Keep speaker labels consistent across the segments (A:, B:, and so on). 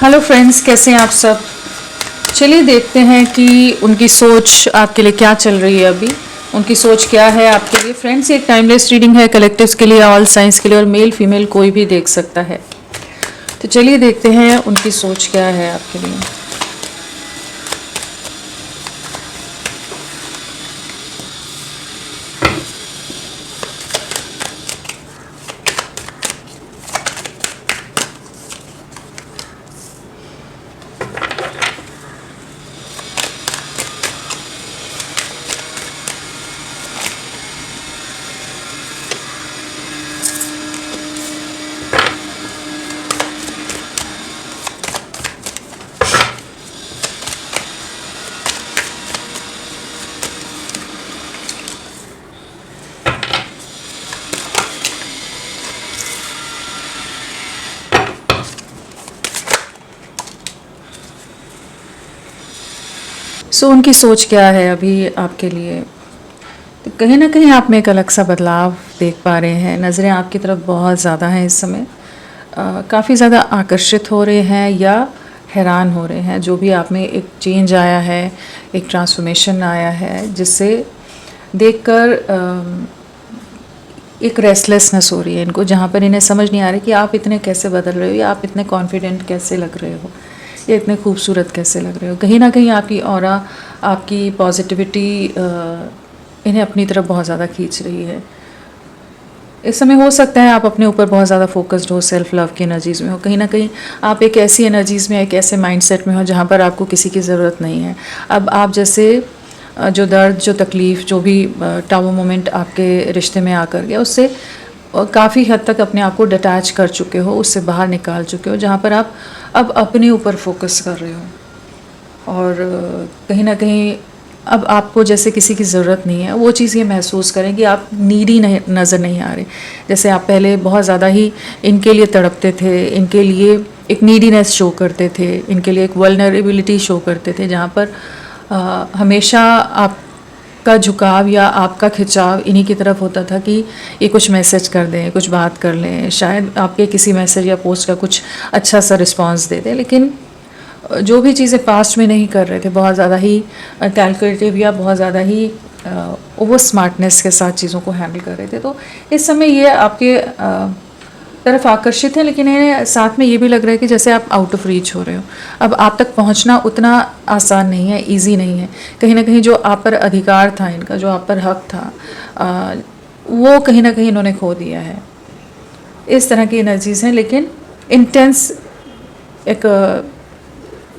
A: Hello friends, कैसे हैं आप सब। चलिए देखते हैं कि उनकी सोच आपके लिए क्या चल रही है अभी। उनकी सोच क्या है आपके लिए। फ्रेंड्स, ये एक टाइमलेस रीडिंग है, कलेक्टिव्स के लिए, ऑल साइंस के लिए, और मेल फीमेल कोई भी देख सकता है। तो चलिए देखते हैं उनकी सोच क्या है आपके लिए। उनकी सोच क्या है अभी आपके लिए। तो कहीं ना कहीं आप में एक अलग सा बदलाव देख पा रहे हैं। नज़रें आपकी तरफ बहुत ज़्यादा हैं इस समय। काफ़ी ज़्यादा आकर्षित हो रहे हैं या हैरान हो रहे हैं। जो भी आप में एक चेंज आया है, एक ट्रांसफॉर्मेशन आया है, जिससे देखकर एक रेस्टलेसनेस हो रही है इनको, जहाँ पर इन्हें समझ नहीं आ रही कि आप इतने कैसे बदल रहे हो, या आप इतने कॉन्फिडेंट कैसे लग रहे हो, या इतने खूबसूरत कैसे लग रहे हो। कहीं ना कहीं आपकी ऑरा, आपकी पॉजिटिविटी इन्हें अपनी तरफ बहुत ज़्यादा खींच रही है। इस समय हो सकता है आप अपने ऊपर बहुत ज़्यादा फोकस्ड हो, सेल्फ लव की एनर्जीज़ में हो। कहीं ना कहीं आप एक ऐसी एनर्जीज़ में, एक ऐसे माइंडसेट में हो जहाँ पर आपको किसी की ज़रूरत नहीं है। अब आप जैसे जो दर्द, जो तकलीफ़, जो भी टाउ मोमेंट आपके रिश्ते में आकर गया, उससे काफ़ी हद तक अपने आप को डिटैच कर चुके हो, उससे बाहर निकाल चुके हो, जहाँ पर आप अब अपने ऊपर फोकस कर रहे हो। और कहीं ना कहीं अब आपको जैसे किसी की ज़रूरत नहीं है, वो चीज़ ये महसूस करें कि आप नीडी नहीं नज़र नहीं आ रहे। जैसे आप पहले बहुत ज़्यादा ही इनके लिए तड़पते थे, इनके लिए एक नीडीनेस शो करते थे, इनके लिए एक वल्नरेबिलिटी शो करते थे, जहाँ पर हमेशा आपका झुकाव या आपका खिंचाव इन्हीं की तरफ होता था कि ये कुछ मैसेज कर दें, कुछ बात कर लें, शायद आपके किसी मैसेज या पोस्ट का कुछ अच्छा सा रिस्पांस दे दें। लेकिन जो भी चीज़ें पास्ट में नहीं कर रहे थे, बहुत ज़्यादा ही कैलकुलेटिव या बहुत ज़्यादा ही ओवर स्मार्टनेस के साथ चीज़ों को हैंडल कर रहे थे, तो इस समय ये आपके तरफ आकर्षित है। लेकिन इन्हें साथ में ये भी लग रहा है कि जैसे आप आउट ऑफ रीच हो रहे हो। अब आप तक पहुंचना उतना आसान नहीं है, इजी नहीं है। कहीं ना कहीं जो आप पर अधिकार था इनका, जो आप पर हक था, वो कहीं ना कहीं इन्होंने खो दिया है। इस तरह की एनर्जीज हैं। लेकिन इंटेंस एक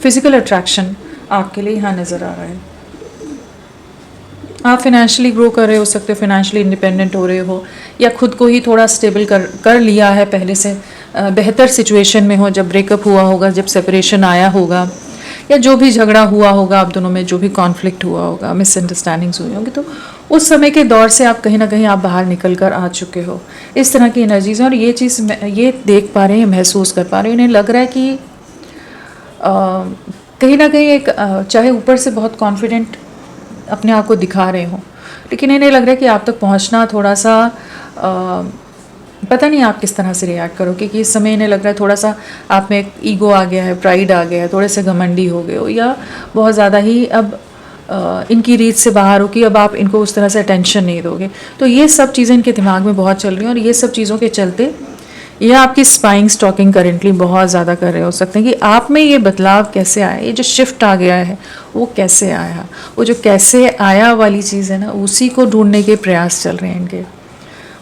A: फिजिकल अट्रैक्शन आपके लिए यहाँ नज़र आ रहा है। आप फिनेंशियली ग्रो कर रहे हो सकते हो, फिनेंशियली इंडिपेंडेंट हो रहे हो, या खुद को ही थोड़ा स्टेबल कर लिया है पहले से, बेहतर सिचुएशन में हो। जब ब्रेकअप हुआ होगा, जब सेपरेशन आया होगा, या जो भी झगड़ा हुआ होगा आप दोनों में, जो भी कॉन्फ्लिक्ट हुआ होगा, मिसअंडरस्टैंडिंग्स हुई होंगी, तो उस समय के दौर से आप कहीं ना कहीं आप बाहर निकल कर आ चुके हो। इस तरह की एनर्जीज हैं। और ये चीज़ ये देख पा रहे हैं, महसूस कर पा रहे हैं। इन्हें लग रहा है कि कहीं ना कहीं एक चाहे ऊपर से बहुत कॉन्फिडेंट अपने आप को दिखा रहे हो, लेकिन इन्हें लग रहा है कि आप तक पहुंचना थोड़ा सा पता नहीं आप किस तरह से रिएक्ट करो। क्योंकि इस समय इन्हें लग रहा है थोड़ा सा आप में एक ईगो आ गया है, प्राइड आ गया है, थोड़े से घमंडी हो गए हो, या बहुत ज़्यादा ही अब इनकी रीच से बाहर हो कि अब आप इनको उस तरह से अटेंशन नहीं दोगे। तो ये सब चीज़ें इनके दिमाग में बहुत चल रही हैं। और ये सब चीज़ों के चलते ये आपकी स्पाइंग स्टॉकिंग करेंटली बहुत ज़्यादा कर रहे हो सकते हैं कि आप में ये बदलाव कैसे आया, ये जो शिफ्ट आ गया है वो कैसे आया। वो जो कैसे आया वाली चीज़ है ना, उसी को ढूंढने के प्रयास चल रहे हैं इनके।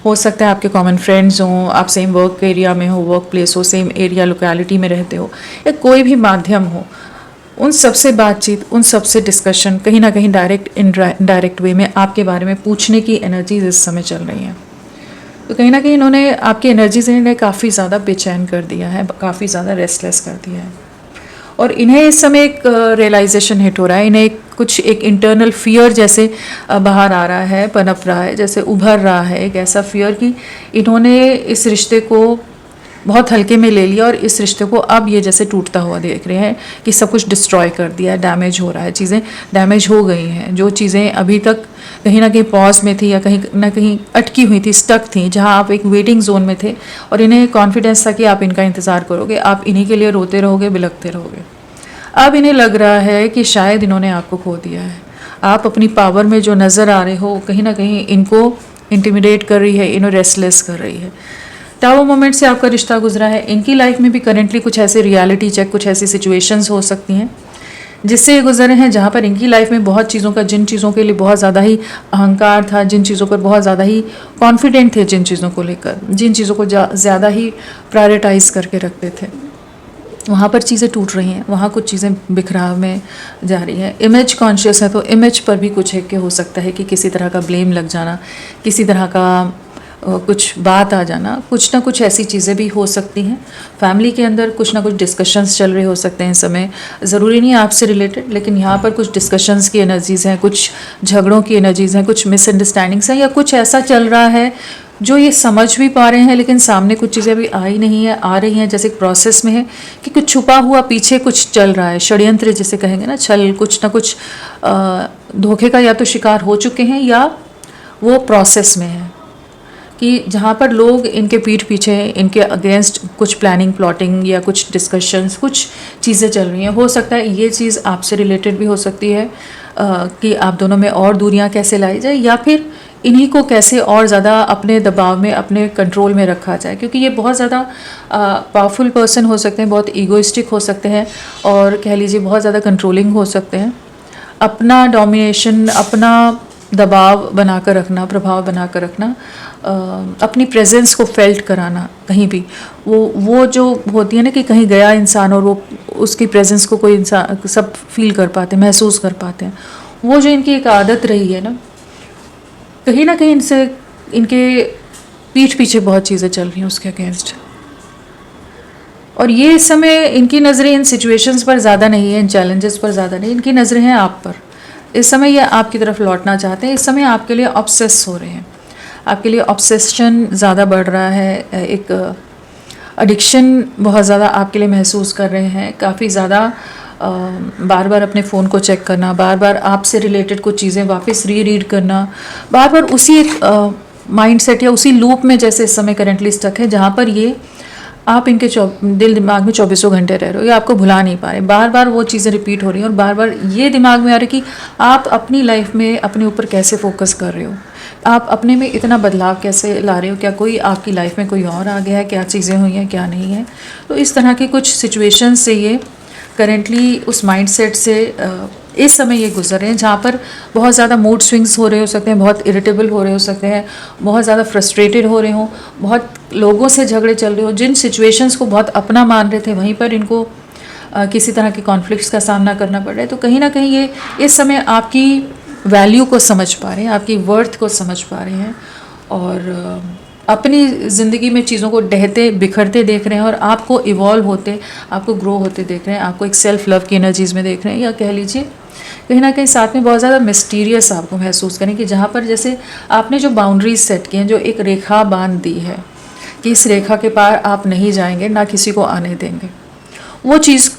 A: हो सकता है आपके कॉमन फ्रेंड्स हों, आप सेम वर्क एरिया में हो, वर्क प्लेस हो, सेम एरिया लोकेलिटी में रहते हो, या कोई भी माध्यम हो, उन सबसे बातचीत, उन सबसे डिस्कशन, कहीं ना कहीं डायरेक्ट इनडायरेक्ट वे में आपके बारे में पूछने की एनर्जीज इस समय चल रही हैं। तो कहीं ना कहीं इन्होंने आपकी एनर्जी से इन्हें काफ़ी ज़्यादा बेचैन कर दिया है, काफ़ी ज़्यादा रेस्टलेस कर दिया है। और इन्हें इस समय एक रियलाइजेशन हिट हो रहा है। इन्हें कुछ एक इंटरनल फियर जैसे बाहर आ रहा है, पनप रहा है, जैसे उभर रहा है एक ऐसा फियर कि इन्होंने इस रिश्ते को बहुत हल्के में ले लिया, और इस रिश्ते को अब ये जैसे टूटता हुआ देख रहे हैं कि सब कुछ डिस्ट्रॉय कर दिया है, डैमेज हो रहा है, चीज़ें डैमेज हो गई हैं। जो चीज़ें अभी तक कहीं ना कहीं पॉज में थी या कहीं ना कहीं अटकी हुई थी, स्टक थी, जहां आप एक वेटिंग जोन में थे और इन्हें कॉन्फिडेंस था कि आप इनका इंतज़ार करोगे, आप इन्हीं के लिए रोते रहोगे, बिलखते रहोगे। अब इन्हें लग रहा है कि शायद इन्होंने आपको खो दिया है। आप अपनी पावर में जो नज़र आ रहे हो कहीं ना कहीं इनको इंटिमिडेट कर रही है, इन्हें रेस्टलेस कर रही है। टावर मोमेंट से आपका रिश्ता गुजरा है। इनकी लाइफ में भी करेंटली कुछ ऐसे रियलिटी चेक, कुछ ऐसी सिचुएशंस हो सकती हैं जिससे ये गुजरे हैं, जहाँ पर इनकी लाइफ में बहुत चीज़ों का, जिन चीज़ों के लिए बहुत ज़्यादा ही अहंकार था, जिन चीज़ों पर बहुत ज़्यादा ही कॉन्फिडेंट थे, जिन चीज़ों को लेकर, जिन चीज़ों को ज़्यादा ही प्रायोरिटाइज करके रखते थे, वहाँ पर चीज़ें टूट रही हैं, वहाँ कुछ चीज़ें बिखराव में जा रही हैं। इमेज कॉन्शियस है तो इमेज पर भी कुछ है कि हो सकता है कि किसी तरह का ब्लेम लग जाना, किसी तरह का कुछ बात आ जाना, कुछ ना कुछ ऐसी चीज़ें भी हो सकती हैं। फैमिली के अंदर कुछ ना कुछ डिस्कशंस चल रहे हो सकते हैं इस समय, ज़रूरी नहीं आपसे रिलेटेड, लेकिन यहाँ पर कुछ डिस्कशंस की एनर्जीज़ हैं, कुछ झगड़ों की एनर्जीज़ हैं, कुछ मिसअंडरस्टैंडिंग्स हैं, या कुछ ऐसा चल रहा है जो ये समझ भी पा रहे हैं लेकिन सामने कुछ चीज़ें अभी आई नहीं है, आ रही हैं, जैसे एक प्रोसेस में है कि कुछ छुपा हुआ पीछे कुछ चल रहा है, षड्यंत्र जिसे कहेंगे ना, छल, कुछ ना कुछ धोखे का या तो शिकार हो चुके हैं या वो प्रोसेस में है, कि जहाँ पर लोग इनके पीठ पीछे, इनके अगेंस्ट कुछ प्लानिंग, प्लॉटिंग या कुछ डिस्कशंस, कुछ चीज़ें चल रही हैं। हो सकता है ये चीज़ आपसे रिलेटेड भी हो सकती है कि आप दोनों में और दूरियां कैसे लाई जाए, या फिर इन्हीं को कैसे और ज़्यादा अपने दबाव में, अपने कंट्रोल में रखा जाए, क्योंकि ये बहुत ज़्यादा पावरफुल पर्सन हो सकते हैं, बहुत ईगोइस्टिक हो सकते हैं, और कह लीजिए बहुत ज़्यादा कंट्रोलिंग हो सकते हैं। अपना डोमिनेशन, अपना दबाव बनाकर रखना, प्रभाव बनाकर रखना, अपनी प्रेजेंस को फेल्ट कराना कहीं भी, वो जो होती है ना कि कहीं गया इंसान और वो उसकी प्रेजेंस को कोई इंसान, सब फील कर पाते हैं, महसूस कर पाते हैं, वो जो इनकी एक आदत रही है ना, कहीं ना कहीं इनसे, इनके पीठ पीछे बहुत चीज़ें चल रही हैं उसके अगेंस्ट। और ये इस समय इनकी नज़रें इन सिचुएशंस पर ज़्यादा नहीं है, इन चैलेंजेस पर ज़्यादा नहीं, इनकी नज़रें हैं आप पर। इस समय ये आपकी तरफ लौटना चाहते हैं, इस समय आपके लिए ऑब्सेस हो रहे हैं, आपके लिए ऑब्सेशन ज़्यादा बढ़ रहा है, एक एडिक्शन बहुत ज़्यादा आपके लिए महसूस कर रहे हैं, काफ़ी ज़्यादा बार बार अपने फ़ोन को चेक करना, बार बार आपसे रिलेटेड कुछ चीज़ें वापस रीड करना, बार बार उसी एक माइंडसेट या उसी लूप में जैसे इस समय करेंटली स्टक है, जहाँ पर ये आप इनके दिल दिमाग में 24 घंटे रह रहे हो, ये आपको भुला नहीं पा रहे, बार बार वो चीज़ें रिपीट हो रही हैं, और बार बार ये दिमाग में आ रहा है कि आप अपनी लाइफ में अपने ऊपर कैसे फोकस कर रहे हो, आप अपने में इतना बदलाव कैसे ला रहे हो, क्या कोई आपकी लाइफ में कोई और आ गया है, क्या चीज़ें हुई हैं, क्या नहीं है। तो इस तरह की कुछ सिचुएशन से ये करेंटली उस माइंडसेट से इस समय ये गुजर रहे हैं, जहाँ पर बहुत ज़्यादा मूड स्विंग्स हो रहे हो सकते हैं, बहुत इरिटेबल हो रहे हो सकते हैं, बहुत ज़्यादा फ्रस्ट्रेटेड हो रहे हो, बहुत लोगों से झगड़े चल रहे हो, जिन सिचुएशंस को बहुत अपना मान रहे थे वहीं पर इनको किसी तरह के कॉन्फ्लिक्ट्स का सामना करना पड़ रहा है। तो कहीं ना कहीं ये इस समय आपकी वैल्यू को समझ पा रहे हैं, आपकी वर्थ को समझ पा रहे हैं, और अपनी ज़िंदगी में चीज़ों को ढहते बिखरते देख रहे हैं, और आपको इवॉल्व होते, आपको ग्रो होते देख रहे हैं, आपको एक सेल्फ लव की एनर्जीज़ में देख रहे हैं, या कह लीजिए कहीं ना कहीं साथ में बहुत ज़्यादा मिस्टीरियस आपको महसूस करें, कि जहाँ पर जैसे आपने जो बाउंड्रीज सेट की हैं, जो एक रेखा बांध दी है कि इस रेखा के पार आप नहीं जाएंगे, ना किसी को आने देंगे, वो चीज़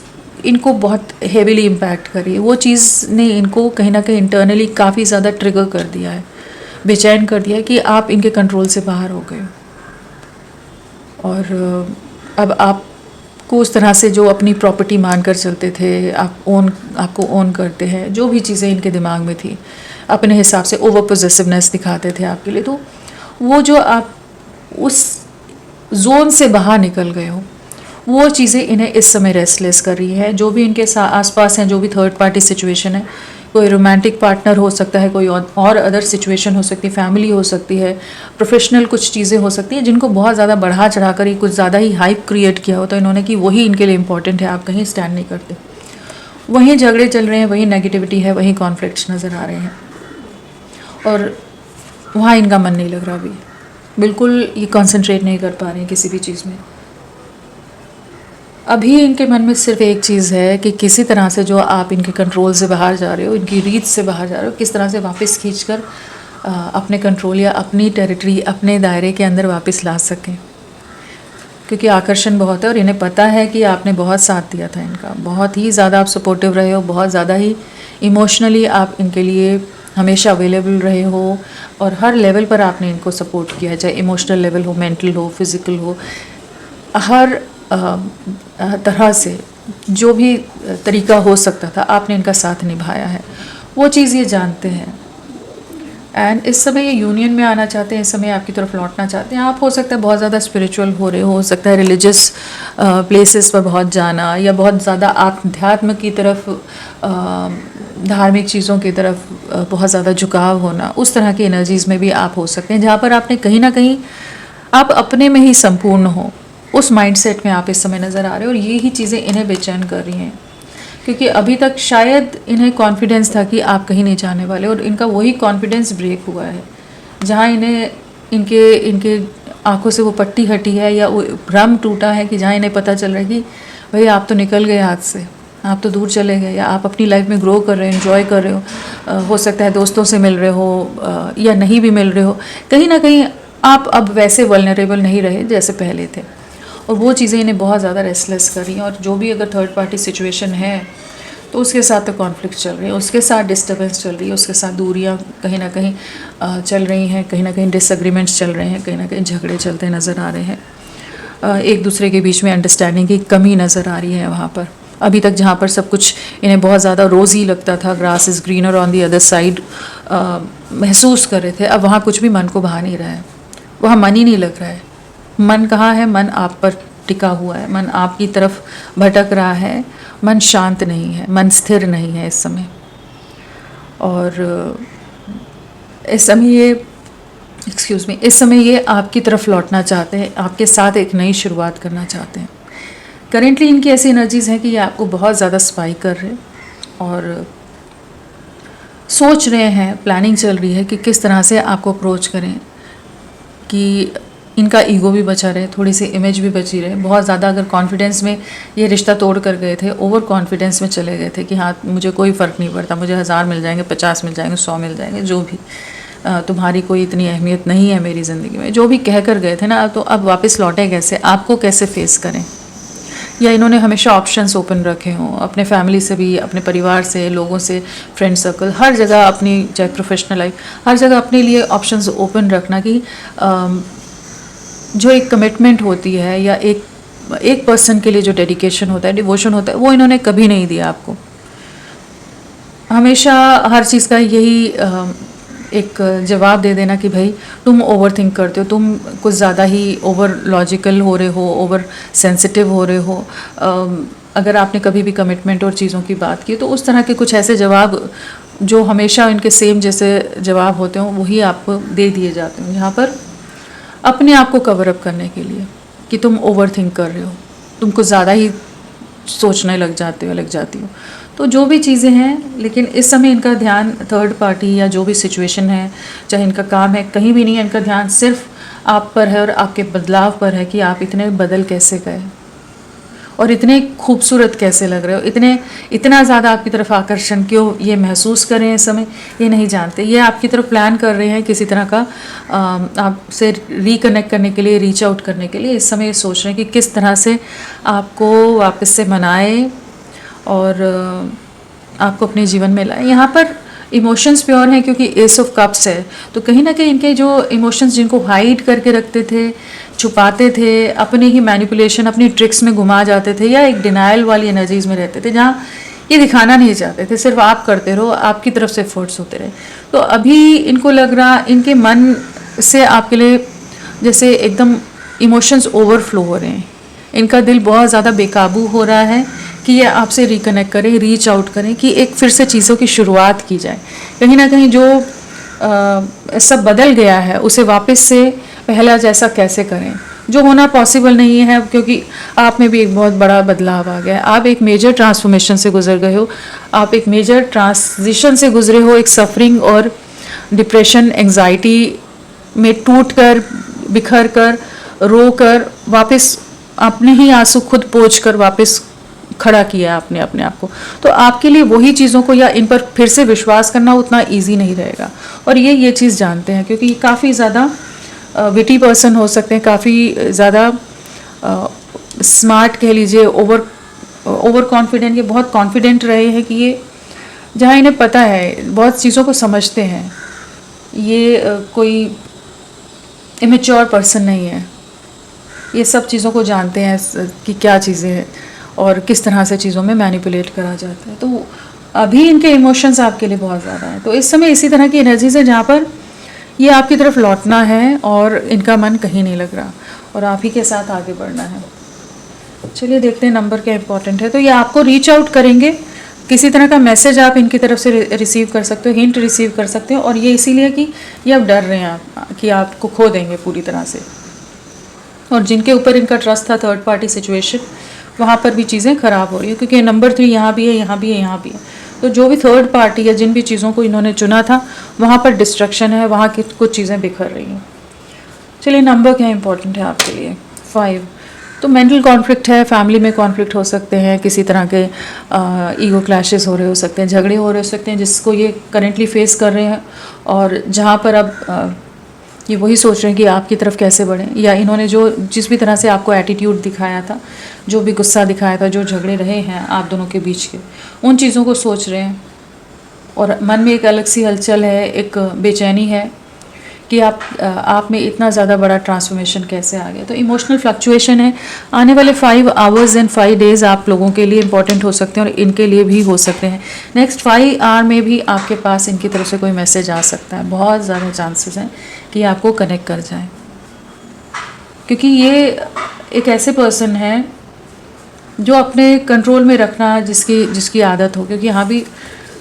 A: इनको बहुत हेवीली इम्पैक्ट करी है। वो चीज़ ने इनको कहीं ना कहीं इंटरनली काफ़ी ज़्यादा ट्रिगर कर दिया है, बेचैन कर दिया है कि आप इनके कंट्रोल से बाहर हो गए, और अब आपको उस तरह से जो अपनी प्रॉपर्टी मानकर चलते थे, आपको ओन करते हैं, जो भी चीज़ें इनके दिमाग में थी अपने हिसाब से ओवर पोजेसिवनेस दिखाते थे आपके लिए, तो वो जो आप उस जोन से बाहर निकल गए हो, वो चीज़ें इन्हें इस समय रेस्टलेस कर रही है। जो भी इनके आसपास हैं, जो भी थर्ड पार्टी सिचुएशन है, कोई रोमांटिक पार्टनर हो सकता है, कोई और अदर सिचुएशन हो सकती है, फैमिली हो सकती है, प्रोफेशनल कुछ चीज़ें हो सकती हैं, जिनको बहुत ज़्यादा बढ़ा चढ़ा कर ही कुछ ज़्यादा ही हाइप क्रिएट किया होता है इन्होंने कि वही इनके लिए इंपॉर्टेंट है, आप कहीं स्टैंड नहीं करते, वहीं झगड़े चल रहे हैं, वहीं नेगेटिविटी है, वहीं कॉन्फ्लिक्ट्स नज़र आ रहे हैं, और वहाँ इनका मन नहीं लग रहा अभी, बिल्कुल ये कॉन्सेंट्रेट नहीं कर पा रहे हैं किसी भी चीज़ में। अभी इनके मन में सिर्फ एक चीज़ है कि किसी तरह से जो आप इनके कंट्रोल से बाहर जा रहे हो, इनकी रीच से बाहर जा रहे हो, किस तरह से वापस खींचकर अपने कंट्रोल या अपनी टेरिटरी, अपने दायरे के अंदर वापस ला सकें, क्योंकि आकर्षण बहुत है और इन्हें पता है कि आपने बहुत साथ दिया था इनका, बहुत ही ज़्यादा आप सपोर्टिव रहे हो, बहुत ज़्यादा ही इमोशनली आप इनके लिए हमेशा अवेलेबल रहे हो और हर लेवल पर आपने इनको सपोर्ट किया है, चाहे इमोशनल लेवल हो, मेंटल हो, फिज़िकल हो, हर तरह से जो भी तरीका हो सकता था आपने इनका साथ निभाया है, वो चीज़ ये जानते हैं। एंड इस समय ये यूनियन में आना चाहते हैं, इस समय आपकी तरफ लौटना चाहते हैं। आप हो सकता है बहुत ज़्यादा स्पिरिचुअल हो सकता है रिलीजियस प्लेसेस पर बहुत जाना, या बहुत ज़्यादा आध्यात्म की तरफ, धार्मिक चीज़ों की तरफ बहुत ज़्यादा झुकाव होना, उस तरह की एनर्जीज़ में भी आप हो सकते हैं, जहाँ पर आपने कहीं ना कहीं आप अपने में ही संपूर्ण हो, उस माइंडसेट में आप इस समय नज़र आ रहे हो। और ये ही चीज़ें इन्हें बेचैन कर रही हैं, क्योंकि अभी तक शायद इन्हें कॉन्फिडेंस था कि आप कहीं नहीं जाने वाले, और इनका वही कॉन्फिडेंस ब्रेक हुआ है, जहाँ इन्हें इनके आंखों से वो पट्टी हटी है, या वो भ्रम टूटा है, कि जहाँ इन्हें पता चल रहा है कि भाई आप तो निकल गए हाथ से, आप तो दूर चले गए, या आप अपनी लाइफ में ग्रो कर रहे हो, एंजॉय कर रहे हो सकता है दोस्तों से मिल रहे हो या नहीं भी मिल रहे हो, कहीं ना कहीं आप अब वैसे वल्नरेबल नहीं रहे जैसे पहले थे। और वो चीज़ें इन्हें बहुत ज़्यादा रेस्टलेस कर रही हैं। और जो भी अगर थर्ड पार्टी सिचुएशन है तो उसके साथ तो कॉन्फ्लिक्ट चल रही है, उसके साथ डिस्टर्बेंस चल रही है, उसके साथ दूरियां कहीं ना कहीं चल रही हैं, कहीं ना कहीं डिसएग्रीमेंट्स चल रहे हैं, कहीं ना कहीं झगड़े चलते नज़र आ रहे हैं, एक दूसरे के बीच में अंडरस्टैंडिंग की कमी नज़र आ रही है वहाँ पर। अभी तक जहाँ पर सब कुछ इन्हें बहुत ज़्यादा रोज़ी लगता था, grass is greener on the other side महसूस कर रहे थे, अब वहाँ कुछ भी मन को भा नहीं रहा है, वहाँ मन ही नहीं लग रहा है। मन कहाँ है? मन आप पर टिका हुआ है, मन आपकी तरफ भटक रहा है, मन शांत नहीं है, मन स्थिर नहीं है इस समय। और इस समय ये आपकी तरफ लौटना चाहते हैं, आपके साथ एक नई शुरुआत करना चाहते हैं। करेंटली इनकी ऐसी एनर्जीज़ हैं कि ये आपको बहुत ज़्यादा स्पाई कर रहे हैं और सोच रहे हैं, प्लानिंग चल रही है कि किस तरह से आपको अप्रोच करें, कि इनका ईगो भी बचा रहे, थोड़ी सी इमेज भी बची रहे। बहुत ज़्यादा अगर कॉन्फिडेंस में ये रिश्ता तोड़ कर गए थे, ओवर कॉन्फिडेंस में चले गए थे कि हाँ मुझे कोई फ़र्क नहीं पड़ता, मुझे 1000 मिल जाएंगे, 50 मिल जाएंगे, 100 मिल जाएंगे, जो भी, तुम्हारी कोई इतनी अहमियत नहीं है मेरी ज़िंदगी में, जो भी कह कर गए थे ना, तो अब वापस लौटे कैसे, आपको कैसे फेस करें। या इन्होंने हमेशा ऑप्शंस ओपन रखे हों, अपने फैमिली से भी, अपने परिवार से, लोगों से, फ्रेंड सर्कल, हर जगह अपनी, चाहे प्रोफेशनल लाइफ, हर जगह अपने लिए ऑप्शंस ओपन रखना, कि जो एक कमिटमेंट होती है या एक पर्सन के लिए जो डेडिकेशन होता है, डिवोशन होता है, वो इन्होंने कभी नहीं दिया आपको। हमेशा हर चीज़ का यही एक जवाब दे देना कि भाई तुम ओवर थिंक करते हो, तुम कुछ ज़्यादा ही ओवर लॉजिकल हो रहे हो, ओवर सेंसिटिव हो रहे हो। अगर आपने कभी भी कमिटमेंट और चीज़ों की बात की तो उस तरह के कुछ ऐसे जवाब जो हमेशा इनके सेम जैसे जवाब होते हो वही आपको दे दिए जाते हैं, यहाँ पर अपने आप को कवर अप करने के लिए कि तुम ओवर थिंक कर रहे हो, तुम कुछ ज़्यादा ही सोचने लग जाती हो। तो जो भी चीज़ें हैं, लेकिन इस समय इनका ध्यान थर्ड पार्टी या जो भी सिचुएशन है, चाहे इनका काम है, कहीं भी नहीं है। इनका ध्यान सिर्फ आप पर है और आपके बदलाव पर है कि आप इतने बदल कैसे गए और इतने खूबसूरत कैसे लग रहे हो, इतना ज़्यादा आपकी तरफ आकर्षण क्यों ये महसूस करें इस समय, ये नहीं जानते। ये आपकी तरफ प्लान कर रहे हैं किसी तरह का आपसे रिकनेक्ट करने के लिए, रीच आउट करने के लिए। इस समय ये सोच रहे हैं कि किस तरह से आपको वापस से मनाए और आपको अपने जीवन में लाए। यहाँ पर इमोशंस प्योर हैं क्योंकि एस ऑफ कप्स है, तो कहीं ना कहीं इनके जो इमोशंस जिनको हाइड करके रखते थे, छुपाते थे, अपनी ही मैनिपुलेशन, अपनी ट्रिक्स में घुमा जाते थे, या एक डिनाइल वाली एनर्जीज में रहते थे जहाँ ये दिखाना नहीं चाहते थे, सिर्फ आप करते रहो, आपकी तरफ से एफर्ट्स होते रहे। तो अभी इनको लग रहा, इनके मन से आपके लिए जैसे एकदम इमोशंस ओवरफ्लो हो रहे हैं, इनका दिल बहुत ज़्यादा बेकाबू हो रहा है कि ये आपसे रिकनेक्ट करें, रीच आउट करें, कि एक फिर से चीज़ों की शुरुआत की जाए। कहीं ना कहीं जो सब बदल गया है उसे वापस से पहला जैसा कैसे करें, जो होना पॉसिबल नहीं है क्योंकि आप में भी एक बहुत बड़ा बदलाव आ गया है। आप एक मेजर ट्रांसफॉर्मेशन से गुजर गए हो, आप एक मेजर ट्रांजिशन से गुजरे हो, एक सफरिंग और डिप्रेशन, एंग्जाइटी में टूट कर, बिखर कर, रो कर, वापस अपने ही आंसू खुद पोंछ कर वापस खड़ा किया आपने अपने आप को। तो आपके लिए वही चीज़ों को या इन पर फिर से विश्वास करना उतना इजी नहीं रहेगा, और ये चीज़ जानते हैं क्योंकि काफ़ी ज़्यादा विटी पर्सन हो सकते हैं, काफ़ी ज़्यादा स्मार्ट कह लीजिए, ओवर कॉन्फिडेंट, ये बहुत कॉन्फिडेंट रहे हैं कि ये जहाँ इन्हें पता है, बहुत चीज़ों को समझते हैं, ये कोई इमेच्योर पर्सन नहीं है, ये सब चीज़ों को जानते हैं कि क्या चीज़ें हैं और किस तरह से चीज़ों में मैनिपुलेट करा जाता है। तो अभी इनके इमोशंस आपके लिए बहुत ज़्यादा हैं, तो इस समय इसी तरह की एनर्जीज है जहाँ पर ये आपकी तरफ लौटना है और इनका मन कहीं नहीं लग रहा और आप ही के साथ आगे बढ़ना है। चलिए देखते हैं नंबर क्या इंपॉर्टेंट है। तो ये आपको रीच आउट करेंगे, किसी तरह का मैसेज आप इनकी तरफ से रिसीव कर सकते हो, हिंट रिसीव कर सकते हो, और ये इसीलिए कि ये अब डर रहे हैं आप कि आपको खो देंगे पूरी तरह से। और जिनके ऊपर इनका ट्रस्ट था, थर्ड पार्टी सिचुएशन, वहाँ पर भी चीज़ें ख़राब हो रही है, क्योंकि नंबर 3 यहाँ भी है, यहाँ भी है, यहाँ भी है। तो जो भी थर्ड पार्टी या जिन भी चीज़ों को इन्होंने चुना था, वहाँ पर डिस्ट्रक्शन है, वहाँ की कुछ चीज़ें बिखर रही हैं। चलिए नंबर क्या इंपॉर्टेंट है आपके लिए? 5। तो मेंटल कॉन्फ्लिक्ट है, फैमिली में कॉन्फ्लिक्ट हो सकते हैं, किसी तरह के ईगो क्लैशेस हो रहे हो सकते हैं, झगड़े हो रहे हो सकते हैं जिसको ये करेंटली फेस कर रहे हैं, और जहाँ पर अब ये वही सोच रहे हैं कि आपकी तरफ कैसे बढ़ें, या इन्होंने जो जिस भी तरह से आपको एटीट्यूड दिखाया था, जो भी गुस्सा दिखाया था, जो झगड़े रहे हैं आप दोनों के बीच के, उन चीज़ों को सोच रहे हैं। और मन में एक अलग सी हलचल है, एक बेचैनी है कि आप में इतना ज़्यादा बड़ा ट्रांसफॉर्मेशन कैसे आ गया। तो इमोशनल फ्लक्चुएशन है। आने वाले 5 आवर्स एंड 5 डेज़ आप लोगों के लिए इंपॉर्टेंट हो सकते हैं और इनके लिए भी हो सकते हैं। नेक्स्ट 5 आवर में भी आपके पास इनकी तरफ से कोई मैसेज आ सकता है, बहुत ज़्यादा चांसेस हैं कि आपको कनेक्ट कर जाए, क्योंकि ये एक ऐसे पर्सन है जो अपने कंट्रोल में रखना जिसकी आदत हो, क्योंकि यहाँ भी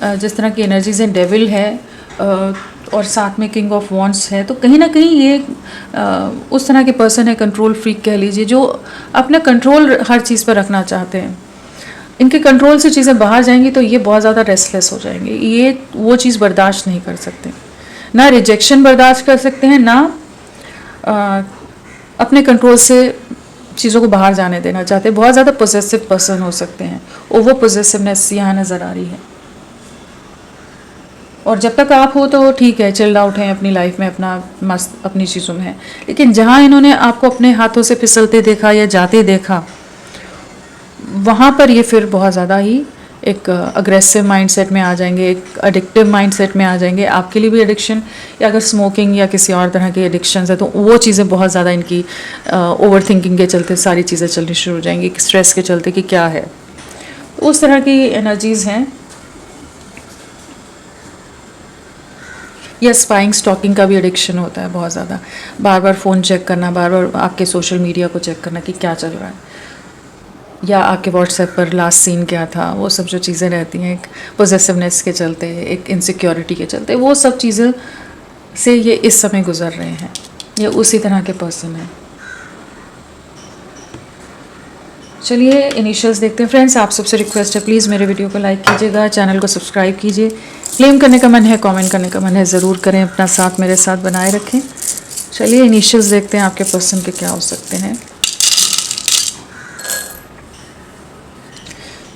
A: जिस तरह की एनर्जीज हैं, डेविल है और साथ में किंग ऑफ वॉन्ड्स है, तो कहीं ना कहीं ये उस तरह के पर्सन है, कंट्रोल फ्रीक कह लीजिए, जो अपना कंट्रोल हर चीज़ पर रखना चाहते हैं। इनके कंट्रोल से चीज़ें बाहर जाएंगी तो ये बहुत ज़्यादा रेस्टलेस हो जाएंगे, ये वो चीज़ बर्दाश्त नहीं कर सकते, ना रिजेक्शन बर्दाश्त कर सकते हैं, ना अपने कंट्रोल से चीज़ों को बाहर जाने देना चाहते। बहुत ज़्यादा पोजेसिव पर्सन हो सकते हैं, ओवर पोजेसिवनेस यहाँ नज़र आ रही है। और जब तक आप हो तो ठीक है, चिल्ड आउट हैं अपनी लाइफ में, अपना मस्त अपनी चीज़ों में है, लेकिन जहाँ इन्होंने आपको अपने हाथों से फिसलते देखा या जाते देखा, वहाँ पर ये फिर बहुत ज़्यादा ही एक अग्रेसिव माइंडसेट में आ जाएंगे, एक एडिक्टिव माइंडसेट में आ जाएंगे। आपके लिए भी एडिक्शन, या अगर स्मोकिंग या किसी और तरह की एडिक्शंस है तो वो चीज़ें बहुत ज़्यादा इनकी ओवर थिंकिंग के चलते सारी चीज़ें चलनी शुरू हो जाएंगी, स्ट्रेस के चलते कि क्या है, उस तरह की एनर्जीज़ हैं। या स्पाइंग स्टॉकिंग का भी एडिक्शन होता है बहुत ज़्यादा, बार बार फ़ोन चेक करना, बार बार आपके सोशल मीडिया को चेक करना कि क्या चल रहा है, या आपके व्हाट्सएप पर लास्ट सीन क्या था, वो सब जो चीज़ें रहती हैं एक पोजेसिवनेस के चलते, एक इनसिक्योरिटी के चलते, वो सब चीज़ें से ये इस समय गुजर रहे हैं। ये उसी तरह के पर्सन हैं। चलिए इनिशियल्स देखते हैं। फ्रेंड्स, आप सबसे रिक्वेस्ट है, प्लीज़ मेरे वीडियो को लाइक कीजिएगा, चैनल को सब्सक्राइब कीजिए, क्लेम करने का मन है, कमेंट करने का मन है, ज़रूर करें, अपना साथ मेरे साथ बनाए रखें। चलिए इनिशियल्स देखते हैं आपके पर्सन के क्या हो सकते हैं।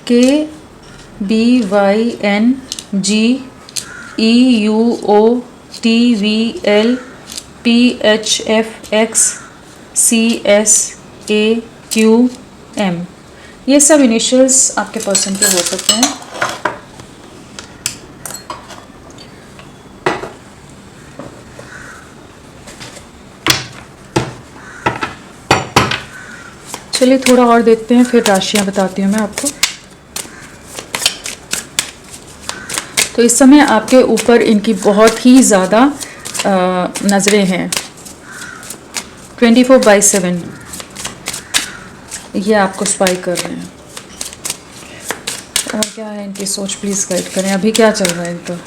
A: KBYNGEUOTVLPHFXCSAQM, ये सब इनिशियल्स आपके पर्सन के हो सकते हैं। चलिए थोड़ा और देखते हैं, फिर राशियां बताती हूँ मैं आपको। तो इस समय आपके ऊपर इनकी बहुत ही ज़्यादा नज़रें हैं, 24/7 ये आपको स्पाई कर रहे हैं। और क्या है इनकी सोच, प्लीज़ गाइड करें, अभी क्या चल रहा है इनका,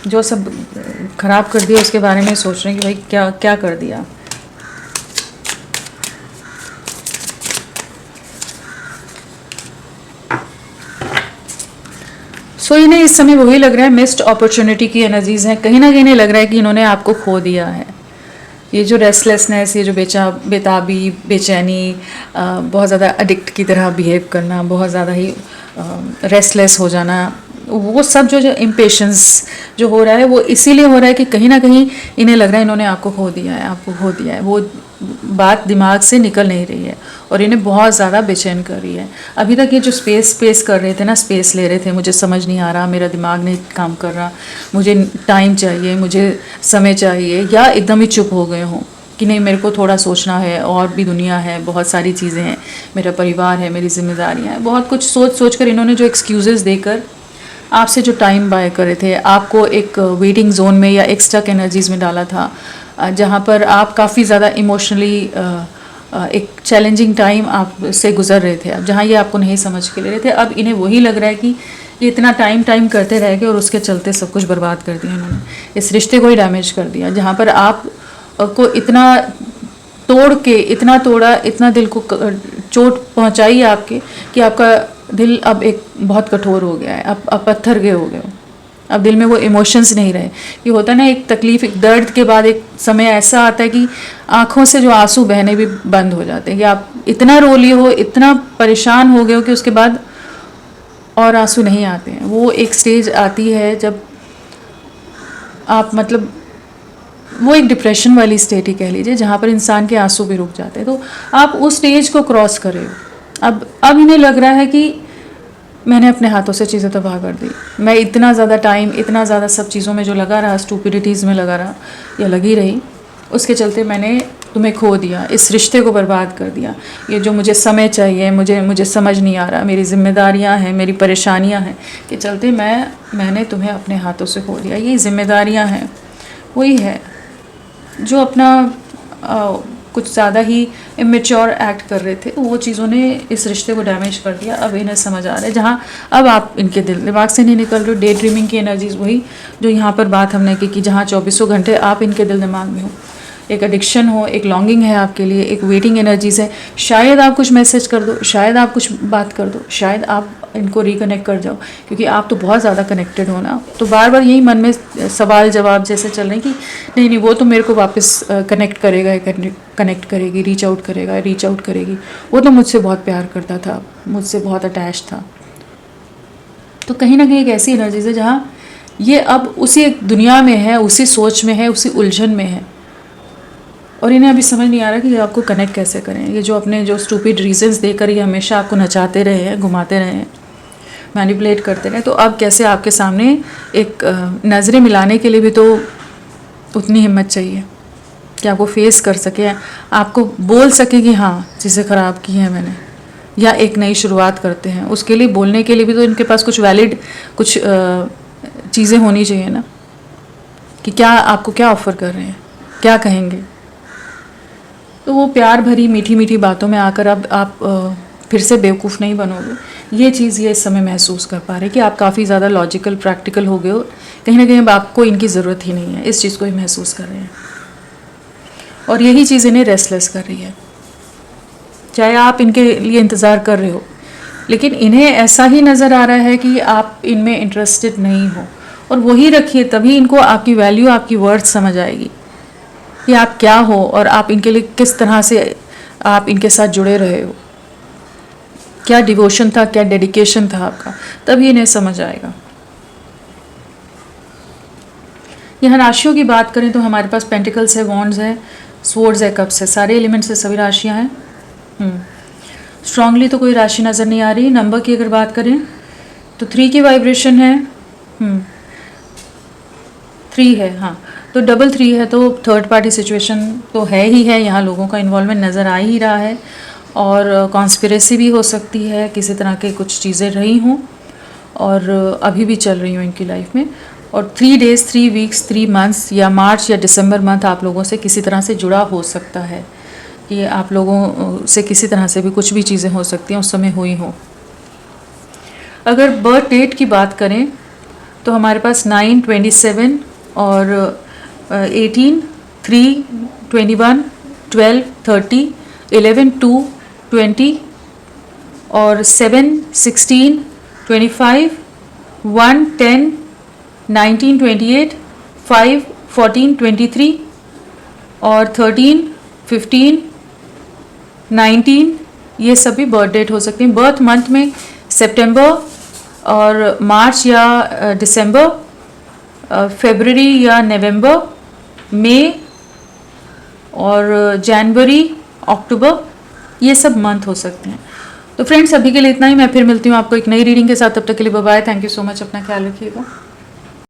A: जो सब खराब कर दिया उसके बारे में सोच रहे हैं कि भाई क्या क्या कर दिया। सो इन्हें इस समय वही लग रहा है, मिस्ड अपॉर्चुनिटी की एनर्जीज़ हैं, कहीं ना कहीं लग रहा है कि इन्होंने आपको खो दिया है। ये जो रेस्टलेसनेस, ये जो बेताबी, बेचैनी, बहुत ज़्यादा एडिक्ट की तरह बिहेव करना, बहुत ज़्यादा ही रेस्टलेस हो जाना, वो सब जो इम्पेशंस जो हो रहा है वो इसीलिए हो रहा है कि कहीं ना कहीं इन्हें लग रहा है इन्होंने आपको खो दिया है, आपको खो दिया है। वो बात दिमाग से निकल नहीं रही है और इन्हें बहुत ज़्यादा बेचैन कर रही है। अभी तक ये जो स्पेस कर रहे थे ना, स्पेस ले रहे थे, मुझे समझ नहीं आ रहा, मेरा दिमाग नहीं काम कर रहा, मुझे टाइम चाहिए, मुझे समय चाहिए, या एकदम ही चुप हो गए हों कि नहीं मेरे को थोड़ा सोचना है, और भी दुनिया है, बहुत सारी चीज़ें हैं, मेरा परिवार है, मेरी जिम्मेदारियाँ हैं, बहुत कुछ सोच कर इन्होंने जो एक्सक्यूज़ेस देकर आपसे जो टाइम बाय करे थे, आपको एक वेटिंग जोन में या एक स्टक एनर्जीज़ में डाला था, जहाँ पर आप काफ़ी ज़्यादा इमोशनली एक चैलेंजिंग टाइम आप से गुजर रहे थे। अब जहाँ ये आपको नहीं समझ के ले रहे थे, अब इन्हें वही लग रहा है कि ये इतना टाइम करते रह गए और उसके चलते सब कुछ बर्बाद कर दिया इन्होंने, इस रिश्ते को ही डैमेज कर दिया। जहाँ पर आप को इतना तोड़ के, इतना तोड़ा, इतना दिल को चोट पहुँचाई आपके कि आपका दिल अब एक बहुत कठोर हो गया है, अब पत्थर के हो गए हो, अब दिल में वो इमोशंस नहीं रहे। ये होता है ना, एक तकलीफ, एक दर्द के बाद एक समय ऐसा आता है कि आंखों से जो आंसू बहने भी बंद हो जाते हैं, कि आप इतना रो लिए हो, इतना परेशान हो गए हो कि उसके बाद और आंसू नहीं आते हैं। वो एक स्टेज आती है जब आप मतलब वो एक डिप्रेशन वाली स्टेट ही कह लीजिए, जहाँ पर इंसान के आंसू भी रुक जाते हैं। तो आप उस स्टेज को क्रॉस कर रहे हो। अब इन्हें लग रहा है कि मैंने अपने हाथों से चीज़ें तबाह कर दी, मैं इतना ज़्यादा टाइम, इतना ज़्यादा सब चीज़ों में जो लगा रहा, स्टूपिडिटीज़ में लगा रहा या लगी रही, उसके चलते मैंने तुम्हें खो दिया, इस रिश्ते को बर्बाद कर दिया। ये जो मुझे समय चाहिए, मुझे समझ नहीं आ रहा, मेरी जिम्मेदारियां हैं, मेरी परेशानियां हैं, के चलते मैंने तुम्हें अपने हाथों से खो दिया। ये जिम्मेदारियां हैं, वही है जो अपना कुछ ज़्यादा ही इमेच्योर एक्ट कर रहे थे, वो चीज़ों ने इस रिश्ते को डैमेज कर दिया। अब इन्हें समझ आ रहा है, जहाँ अब आप इनके दिल दिमाग से नहीं निकल रहे हो। डे ड्रीमिंग की एनर्जीज, वही जो यहाँ पर बात हमने की जहाँ 24 घंटे आप इनके दिल दिमाग में हो, एक एडिक्शन हो, एक लॉन्गिंग है आपके लिए, एक वेटिंग एनर्जीज है। शायद आप कुछ मैसेज कर दो, शायद आप कुछ बात कर दो, शायद आप इनको रिकनेक्ट कर जाओ, क्योंकि आप तो बहुत ज़्यादा कनेक्टेड हो ना। तो बार बार यही मन में सवाल जवाब जैसे चल रहे हैं कि नहीं वो तो मेरे को वापस कनेक्ट करेगा, कनेक्ट करेगी, रीच आउट करेगी, वो तो मुझसे बहुत प्यार करता था, मुझसे बहुत अटैच था। तो कहीं ना कहीं एक ऐसी एनर्जीज है जहाँ ये अब उसी एक दुनिया में है, उसी सोच में है, उसी उलझन में है, और इन्हें अभी समझ नहीं आ रहा कि ये आपको कनेक्ट कैसे करें। ये जो अपने जो स्टूपिड रीजंस देकर ये हमेशा आपको नचाते रहे हैं, घुमाते रहे हैं, मैनिपुलेट करते रहे, तो अब कैसे आपके सामने एक नज़रें मिलाने के लिए भी तो उतनी हिम्मत चाहिए कि आपको फेस कर सके, आपको बोल सके कि हाँ चीज़ें ख़राब की हैं मैंने, या एक नई शुरुआत करते हैं। उसके लिए बोलने के लिए भी तो इनके पास कुछ वैलिड कुछ चीज़ें होनी चाहिए ना, कि क्या आपको क्या ऑफ़र कर रहे हैं, क्या कहेंगे। तो वो प्यार भरी मीठी मीठी बातों में आकर अब आप फिर से बेवकूफ़ नहीं बनोगे। ये चीज़ ये इस समय महसूस कर पा रहे कि आप काफ़ी ज़्यादा लॉजिकल, प्रैक्टिकल हो गए हो, कहीं ना कहीं अब आपको इनकी ज़रूरत ही नहीं है, इस चीज़ को ही महसूस कर रहे हैं। और यही चीज़ इन्हें रेस्टलेस कर रही है। चाहे आप इनके लिए इंतज़ार कर रहे हो, लेकिन इन्हें ऐसा ही नज़र आ रहा है कि आप इनमें इंटरेस्टेड नहीं हो, और वही रखिए, तभी इनको आपकी वैल्यू, आपकी वर्थ समझ आएगी कि आप क्या हो और आप इनके लिए किस तरह से आप इनके साथ जुड़े रहे हो, क्या डिवोशन था, क्या डेडिकेशन था आपका, तभी इन्हें समझ आएगा। यहाँ राशियों की बात करें तो हमारे पास पेंटिकल्स है, वॉन्ड्स है, स्वॉर्ड्स है, कप्स है, सारे एलिमेंट्स से सभी राशियाँ हैं। स्ट्रांगली तो कोई राशि नज़र नहीं आ रही। नंबर की अगर बात करें तो 3 की वाइब्रेशन है, 3 है, हाँ, तो डबल 3 है, तो थर्ड पार्टी सिचुएशन तो है ही है, यहाँ लोगों का इन्वॉल्वमेंट नज़र आ ही रहा है, और कॉन्स्पिरेसी भी हो सकती है, किसी तरह के कुछ चीज़ें रही हों और अभी भी चल रही हों इनकी लाइफ में। और 3 डेज़, 3 वीक्स, 3 मंथ्स या मार्च या दिसंबर मंथ आप लोगों से किसी तरह से जुड़ा हो सकता है, कि आप लोगों से किसी तरह से भी कुछ भी चीज़ें हो सकती हैं, उस समय हुई हो। अगर बर्थ डेट की बात करें तो हमारे पास 9, 27 और 18, 3, 21, 12, 30, 11, 2, 20 और 7, 16, 25, 1, 10, 19, 28, 5, 14, 23 और 13, 15, 19, ये सभी बर्थ डेट हो सकते हैं। बर्थ मंथ में सितंबर, और मार्च या दिसंबर, फरवरी या नवंबर, मई और जनवरी, अक्टूबर, ये सब मंथ हो सकते हैं। तो फ्रेंड्स अभी के लिए इतना ही। मैं फिर मिलती हूँ आपको एक नई रीडिंग के साथ। तब तक के लिए bye bye. Thank you so much. अपना ख्याल रखिएगा।